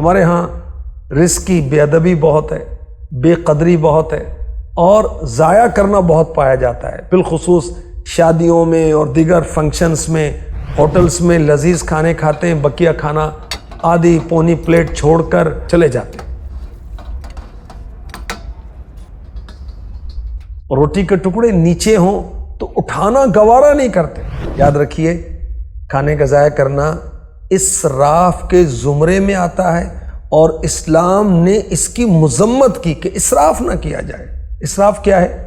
ہمارے ہاں رزق کی بے ادبی بہت ہے، بے قدری بہت ہے، اور ضائع کرنا بہت پایا جاتا ہے، بالخصوص شادیوں میں اور دیگر فنکشنز میں، ہوٹلز میں لذیذ کھانے کھاتے ہیں، بقیہ کھانا آدھی پونی پلیٹ چھوڑ کر چلے جاتے ہیں۔ روٹی کے ٹکڑے نیچے ہوں تو اٹھانا گوارا نہیں کرتے۔ یاد رکھیے، کھانے کا ضائع کرنا اسراف کے زمرے میں آتا ہے، اور اسلام نے اس کی مذمت کی کہ اسراف نہ کیا جائے۔ اسراف کیا ہے؟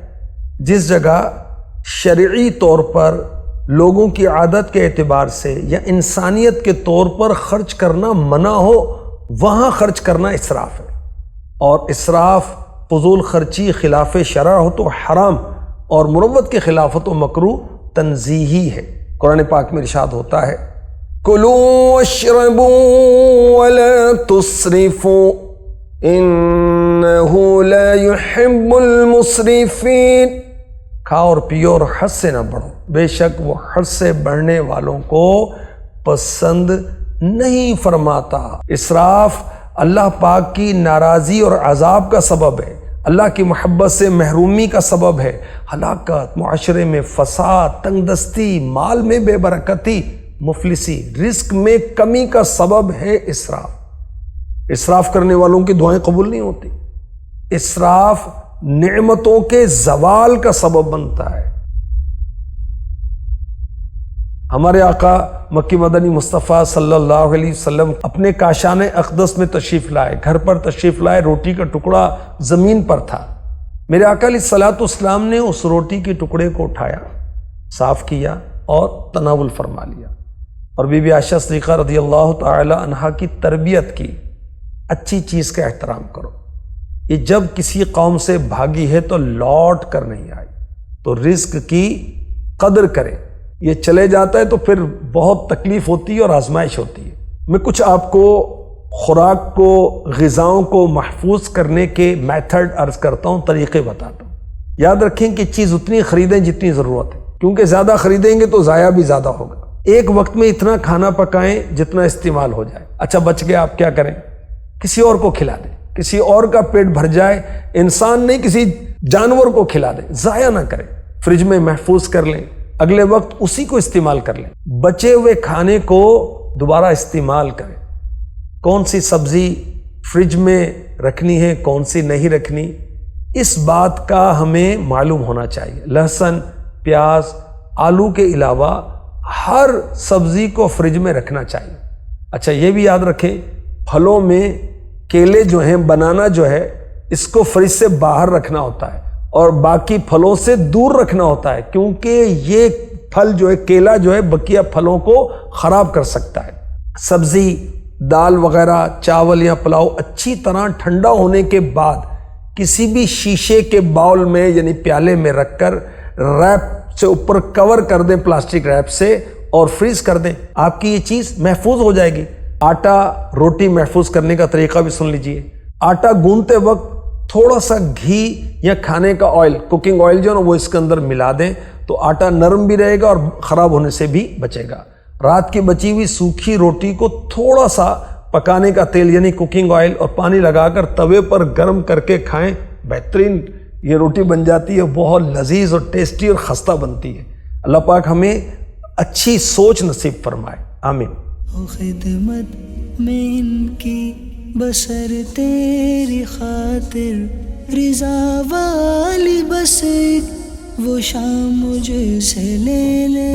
جس جگہ شرعی طور پر لوگوں کی عادت کے اعتبار سے یا انسانیت کے طور پر خرچ کرنا منع ہو، وہاں خرچ کرنا اسراف ہے، اور اسراف فضول خرچی خلاف شرع ہو تو حرام، اور مروت کے خلاف ہو تو مکروہ تنزیہی ہے۔ قرآن پاک میں ارشاد ہوتا ہے، کلوا واشربوا ولا تسرفوا انہ لا يحب المسرفین۔ کھاؤ اور پیو اور حد سے نہ بڑھو، بے شک وہ حد سے بڑھنے والوں کو پسند نہیں فرماتا۔ اسراف اللہ پاک کی ناراضی اور عذاب کا سبب ہے، اللہ کی محبت سے محرومی کا سبب ہے، ہلاکت، معاشرے میں فساد، تنگ دستی، مال میں بے برکتی، مفلسی، رزق میں کمی کا سبب ہے اسراف۔ اسراف کرنے والوں کی دعائیں قبول نہیں ہوتی۔ اسراف نعمتوں کے زوال کا سبب بنتا ہے۔ ہمارے آقا مکی مدنی مصطفیٰ صلی اللہ علیہ وسلم اپنے کاشان اقدس میں تشریف لائے، گھر پر تشریف لائے، روٹی کا ٹکڑا زمین پر تھا۔ میرے آقا علیہ الصلوۃ والسلام نے اس روٹی کے ٹکڑے کو اٹھایا، صاف کیا اور تناول فرما لیا، اور بی بی عائشہ صدیقہ رضی اللہ تعالی عنہا کی تربیت کی، اچھی چیز کا احترام کرو، یہ جب کسی قوم سے بھاگی ہے تو لوٹ کر نہیں آئی، تو رزق کی قدر کرے، یہ چلے جاتا ہے تو پھر بہت تکلیف ہوتی ہے اور آزمائش ہوتی ہے۔ میں کچھ آپ کو خوراک کو، غذاؤں کو محفوظ کرنے کے میتھڈ عرض کرتا ہوں، طریقے بتاتا ہوں۔ یاد رکھیں کہ چیز اتنی خریدیں جتنی ضرورت ہے، کیونکہ زیادہ خریدیں گے تو ضائع بھی زیادہ ہوگا۔ ایک وقت میں اتنا کھانا پکائیں جتنا استعمال ہو جائے۔ اچھا بچ گیا، آپ کیا کریں؟ کسی اور کو کھلا دیں، کسی اور کا پیٹ بھر جائے، انسان نہیں کسی جانور کو کھلا دیں، ضائع نہ کریں، فریج میں محفوظ کر لیں، اگلے وقت اسی کو استعمال کر لیں۔ بچے ہوئے کھانے کو دوبارہ استعمال کریں۔ کون سی سبزی فریج میں رکھنی ہے، کون سی نہیں رکھنی، اس بات کا ہمیں معلوم ہونا چاہیے۔ لہسن، پیاز، آلو کے علاوہ ہر سبزی کو فریج میں رکھنا چاہیے۔ اچھا یہ بھی یاد رکھیں، پھلوں میں کیلے جو ہیں، بنانا جو ہے، اس کو فریج سے باہر رکھنا ہوتا ہے اور باقی پھلوں سے دور رکھنا ہوتا ہے، کیونکہ یہ پھل جو ہے، کیلا جو ہے، بقیہ پھلوں کو خراب کر سکتا ہے۔ سبزی، دال وغیرہ، چاول یا پلاؤ اچھی طرح ٹھنڈا ہونے کے بعد کسی بھی شیشے کے باؤل میں یعنی پیالے میں رکھ کر ریپ سے اوپر کور کر دیں، پلاسٹک ریپ سے، اور فریز کر دیں، آپ کی یہ چیز محفوظ ہو جائے گی۔ آٹا روٹی محفوظ کرنے کا طریقہ بھی سن لیجئے۔ آٹا گوندتے وقت تھوڑا سا گھی یا کھانے کا آئل، کوکنگ آئل جو ہے نا، وہ اس کے اندر ملا دیں تو آٹا نرم بھی رہے گا اور خراب ہونے سے بھی بچے گا۔ رات کی بچی ہوئی سوکھی روٹی کو تھوڑا سا پکانے کا تیل یعنی کوکنگ آئل اور پانی لگا کر توے پر گرم کر کے کھائیں، بہترین یہ روٹی بن جاتی ہے، بہت لذیذ اور ٹیسٹی اور خستہ بنتی ہے۔ اللہ پاک ہمیں اچھی سوچ نصیب فرمائے، آمین۔ خدمت میں ان کی بسر تیری خاطر، رضا والی بس ایک وہ شام مجھ سے لے لے۔